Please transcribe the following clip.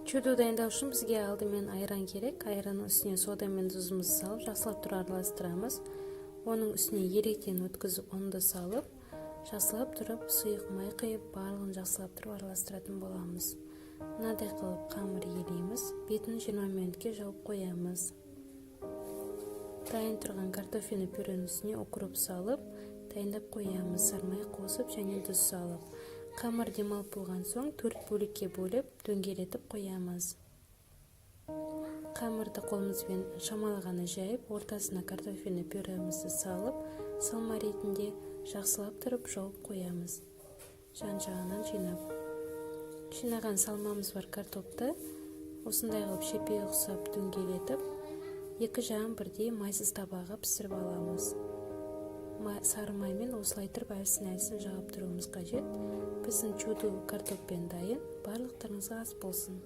Чөйдө дайындау үчүн бизге алдымен айран керек. Айрандын үстүнө сода менен тузубузду салып, жакшылап туруп аралаштырабыз. Онун үстүнө эректен өткөзүп, ону салып, жакшылап туруп сыйык май кыйып, баардыгын жакшылап туруп аралаштыратын болобуз. Мындай кылып камыр ээлейбиз. Бетин 20 мүнөткө жаап коебуз. Дайын турган картофельный пюренин үстүнө укроп салып, дайындап коебуз. Сармай косуп және туз салып. Камыр демалып болгон соң 4 бөлүккө бөлүп, дөңгелетип коебуз. Камырды колубуз менен шамалаганы жайып, ортасына картофельный пюремизди салып, салма иретинде жакшылап туруп жаап коебуз. Жан-жагынан жыйнап. Жыйнаган салмамыз бар картопты ушундай кылып шепе уксап дөңгелетип, эки жагын бирдей майсыз табакка пиширип алабыз. Сары май менен осулай туруп арсын жагып туруубуз кажет. Биздин чөйдө картоп дайын. Барлыктарыңызга ас болсун.